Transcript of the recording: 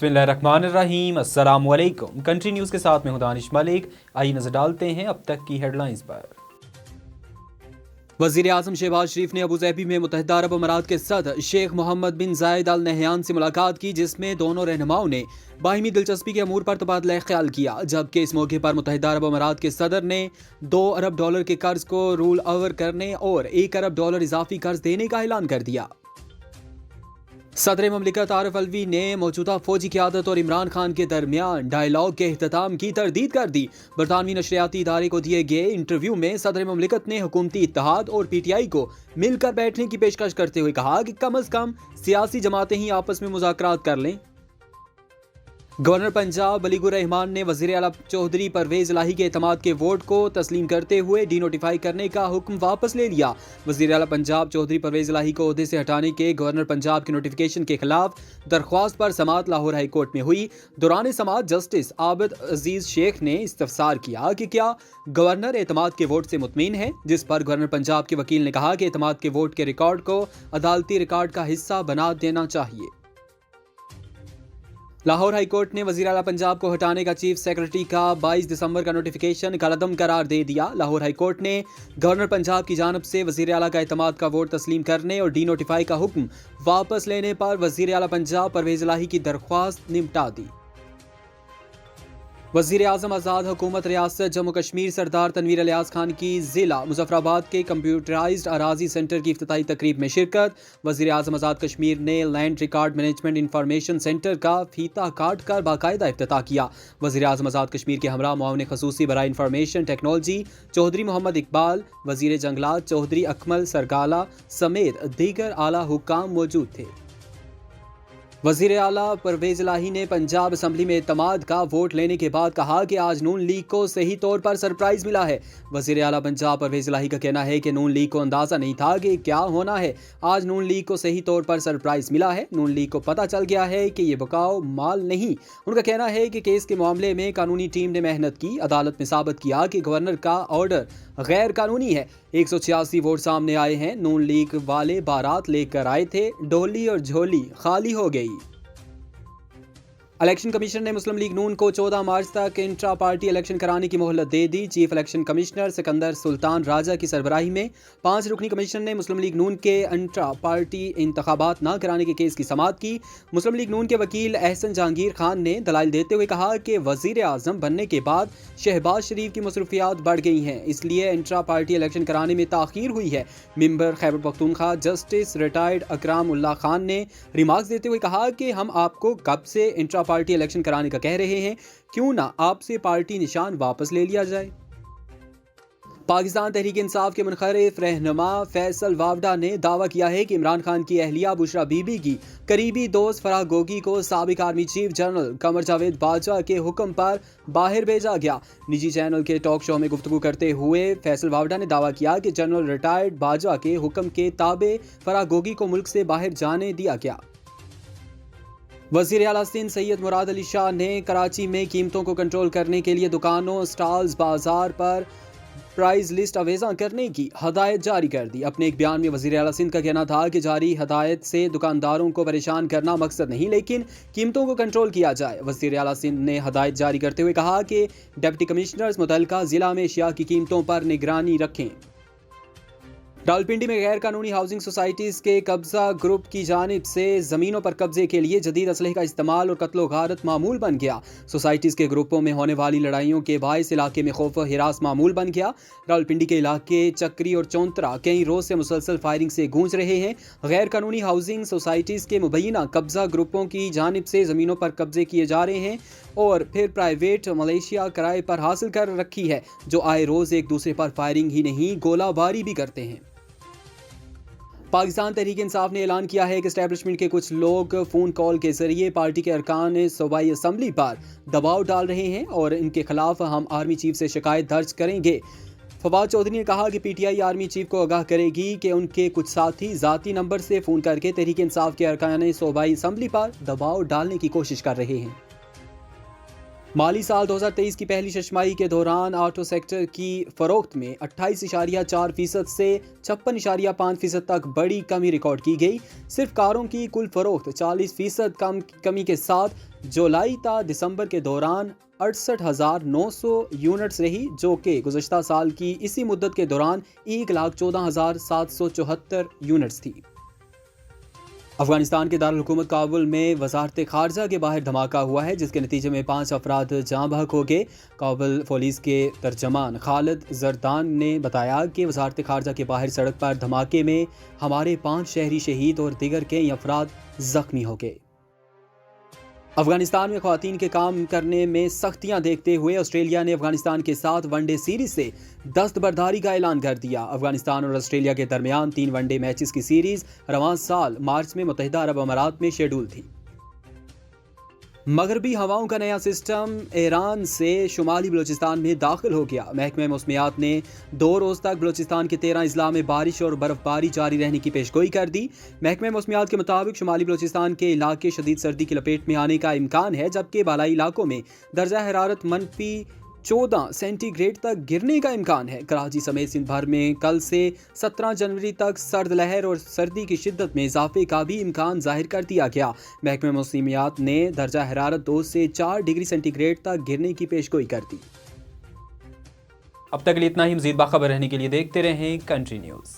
बिस्मिल्लाहिर्रहमानिर्रहीम। अस्सलाम वालेकुम। कंट्री न्यूज़ के साथ में हूं दानिश मलिक। आइए नजर डालते हैं अब तक की हेडलाइंस पर। वज़ीर आज़म शहबाज शरीफ ने अबूज़हबी में मुत्तहिदा अरब अमारात के सदर शेख मोहम्मद बिन जायद अल नहयान से मुलाकात की, जिसमें दोनों रहनुमाओं ने बाहिमी दिलचस्पी के अमूर पर तबादला ख्याल किया। जबकि इस मौके पर मुत्तहिदा अरब अमारात के सदर ने $2 अरब के कर्ज को रूल ओवर करने और $1 अरब इजाफी कर्ज देने का ऐलान कर दिया। सदर ममलिकत आरिफ अलवी ने मौजूदा फौजी क़यादत और इमरान खान के दरमियान डायलॉग के इख्तिताम की तरदीद कर दी। बरतानवी नशरियाती इदारे को दिए गए इंटरव्यू में सदर ममलिकत ने हुकूमती इत्तेहाद और PTI को मिलकर बैठने की पेशकश करते हुए कहा कि कम अज़ कम सियासी जमातें ही आपस में मुज़ाकरात कर लें। गवर्नर पंजाब वलीगुर रहमान ने वज़ीर आला चौधरी परवेज़ इलाही के एतमाद के वोट को तस्लीम करते हुए डीनोटिफाई करने का हुक्म वापस ले लिया। वज़ीर आला पंजाब चौधरी परवेज़ इलाही को ओहदे से हटाने के गवर्नर पंजाब के नोटिफिकेशन के खिलाफ दरख्वास्त पर समाअत लाहौर हाई कोर्ट में हुई। दौरान समाअत जस्टिस आबिद अजीज शेख ने इस्तफसार किया कि क्या गवर्नर एतमाद के वोट से मुतमिन है, जिस पर गवर्नर पंजाब के वकील ने कहा कि एतमाद के वोट के रिकॉर्ड को अदालती रिकॉर्ड का हिस्सा बना देना चाहिए। लाहौर हाई कोर्ट ने वज़ीर आला पंजाब को हटाने का चीफ सेक्रेटरी का 22 दिसंबर का नोटिफिकेशन कलअदम करार दे दिया। लाहौर हाई कोर्ट ने गवर्नर पंजाब की जानिब से वज़ीर आला का एतमाद का वोट तस्लीम करने और डीनोटिफाई का हुक्म वापस लेने पर वज़ीर आला पंजाब परवेज़ इलाही की दरख्वास्त निपटा दी। वज़ीर आज़म आज़ाद हुकूमत रियासत जम्मू कश्मीर सरदार तनवीर अलियास खान की ज़िला मुजफ्फराबाद के कंप्यूटराइज्ड अराजी सेंटर की इफ्तिताही तकरीब में शिरकत। वज़ीर आज़म आज़ाद कश्मीर ने land record management information centre का फीता काट कर बाकायदा इफ्तिताह किया। वज़ीर आज़म आज़ाद कश्मीर के हमरा मुआविन ख़ुसूसी बराए इंफॉर्मेशन टेक्नोलॉजी चौधरी मोहम्मद इकबाल, वज़ीर जंगलात चौधरी अकमल सरगाला समेत दीगर आला हुक्काम मौजूद थे। वज़ीर आला परवेज़ इलाही ने पंजाब असम्बली में एतमाद का वोट लेने के बाद कहा कि आज नून लीग को सही तौर पर सरप्राइज मिला है। वज़ीर आला पंजाब परवेज़ इलाही का कहना है कि नून लीग को अंदाज़ा नहीं था कि क्या होना है। आज नून लीग को सही तौर पर सरप्राइज मिला है। नून लीग को पता चल गया है कि ये बकाओ माल नहीं। उनका कहना है कि केस के मामले में कानूनी टीम ने मेहनत की। अदालत में साबित किया कि गवर्नर का ऑर्डर गैर कानूनी है। 186 वोट सामने आए हैं। नून लीग वाले बारात लेकर आए थे, डोली और झोली खाली हो गई। इलेक्शन कमीशन ने मुस्लिम लीग नून को 14 मार्च तक इंट्रा पार्टी इलेक्शन कराने की मोहलत दे दी। Chief election commissioner Sikandar Sultan Raja की सरबराही में 5 रुकनी कमीशन ने मुस्लिम लीग नून के इंट्रा पार्टी इंतखाबात न कराने के केस की समाअत की। मुस्लिम लीग नून के वकील एहसन जहांगीर खान ने दलाइल देते हुए कहा कि वज़ीर आज़म बनने के बाद शहबाज शरीफ की मसरूफियात बढ़ गई हैं, इसलिए इंट्रा पार्टी इलेक्शन कराने में ताख़ीर हुई है। Member Khyber Pakhtunkhwa justice retired Akram Ullah Khan ने रिमार्क्स देते हुए कहा कि हम आपको कब से इंट्रा पार्टी इलेक्शन कराने का कह रहे हैं, क्यों ना आपसे पार्टी निशान वापस ले लिया जाए। पाकिस्तान तहरीक इंसाफ के मुनखरिफ रहनुमा फैसल वावडा ने दावा किया है कि इमरान खान की अहलिया बुशरा बीबी की करीबी दोस्त फराह गोगी को साबिक army chief general Qamar Javed Bajwa के हुक्म पर बाहर भेजा गया। निजी चैनल के टॉक शो में गुफ्तगू करते हुए फैसल वावडा ने दावा किया कि जनरल रिटायर्ड बाजवा के हुक्म के ताबे फराह गोगी को मुल्क से बाहर जाने दिया गया। वज़ीर आला सिंध सैयद मुराद अली शाह ने कराची में कीमतों को कंट्रोल करने के लिए दुकानों, स्टॉल्स, बाजार पर प्राइस लिस्ट अवेज़ा करने की हदायत जारी कर दी। अपने एक बयान में वज़ीर आला सिंध का कहना था कि जारी हदायत से दुकानदारों को परेशान करना मकसद नहीं, लेकिन कीमतों को कंट्रोल किया जाए। वज़ीर आला सिंध ने हदायत जारी करते हुए कहा कि डिप्टी कमिश्नर्स मुतल्लिका ज़िला में अशिया की कीमतों पर निगरानी रखें। रावलपिंडी में गैर कानूनी हाउसिंग सोसाइटीज़ के कब्जा ग्रुप की जानिब से ज़मीनों पर कब्जे के लिए जदीद असलहे का इस्तेमाल और कत्लो गारत मामूल बन गया। सोसाइटीज़ के ग्रुपों में होने वाली लड़ाइयों के बायस इलाके में खौफ व हिरास मामूल बन गया। रावलपिंडी के इलाके चक्री और चौंतरा कई रोज़ से मुसलसल फायरिंग से गूंज रहे हैं। गैर कानूनी हाउसिंग सोसाइटीज़ के मुबैना कब्जा ग्रुपों की जानिब से ज़मीनों पर कब्जे किए जा रहे हैं और फिर प्राइवेट मलेशिया किराए पर हासिल कर रखी है, जो आए रोज़ एक दूसरे पर फायरिंग ही नहीं गोलाबारी भी करते हैं। पाकिस्तान तहरीक इंसाफ ने ऐलान किया है कि एस्टैब्लिशमेंट के कुछ लोग फ़ोन कॉल के जरिए पार्टी के अरकान सूबाई असम्बली पर दबाव डाल रहे हैं और इनके खिलाफ हम आर्मी चीफ से शिकायत दर्ज करेंगे। फवाद चौधरी ने कहा कि PTI आर्मी चीफ को आगाह करेगी कि उनके कुछ साथी ज़ाती नंबर से फ़ोन करके तहरीक इंसाफ के अरकान सूबाई असम्बली पर दबाव डालने की कोशिश कर रहे हैं। माली साल 2023 की पहली छमाही के दौरान ऑटो सेक्टर की फरोख्त में 28.4% से 56.5% तक बड़ी कमी रिकॉर्ड की गई। सिर्फ कारों की कुल फरोख्त 40% कमी के साथ जुलाई ता दिसंबर के दौरान 68,900 यूनिट्स रही, जो कि गुज़श्ता साल की इसी मुद्दत के दौरान 1,14,774 यूनिट्स थी। अफगानिस्तान के दारुल हुकूमत काबुल में वजारत खारजा के बाहर धमाका हुआ है, जिसके नतीजे में 5 अफराद जाँ बहक हो गए। काबुल पुलिस के तर्जमान खालिद जरदान ने बताया कि वजारत खारजा के बाहर सड़क पर धमाके में हमारे 5 शहरी शहीद और दीगर कई अफराद जख्मी हो गए। अफगानिस्तान में ख़वातीन के काम करने में सख्तियां देखते हुए ऑस्ट्रेलिया ने अफगानिस्तान के साथ वनडे सीरीज से दस्तबरदारी का ऐलान कर दिया। अफगानिस्तान और ऑस्ट्रेलिया के दरमियान 3 वनडे मैचेस की सीरीज रवां साल मार्च में मुत्तहिदा अरब अमारात में शेड्यूल थी। मगरबी हवाओं का नया सिस्टम ईरान से शुमाली बलूचिस्तान में दाखिल हो गया। महकमे मौसमियात ने 2 रोज़ तक बलूचिस्तान के 13 अजला में बारिश और बर्फबारी जारी रहने की पेशगोई कर दी। महकमे मौसमियात के मुताबिक शुमाली बलूचिस्तान के इलाके शदीद सर्दी की लपेट में आने का इम्कान है, जबकि बालाई इलाकों में दर्जा हरारत -14 सेंटीग्रेड तक गिरने का इम्कान है। कराची समेत सिंध भर में कल से 17 जनवरी तक सर्द लहर और सर्दी की शिद्दत में इजाफे का भी इम्कान जाहिर कर दिया गया। महकमे मौसमियात ने दर्जा हरारत 2 से 4 डिग्री सेंटीग्रेड तक गिरने की पेशगोई कर दी। अब तक इतना ही। मज़ीद बाखबर रहने के लिए देखते रहें कंट्री न्यूज़।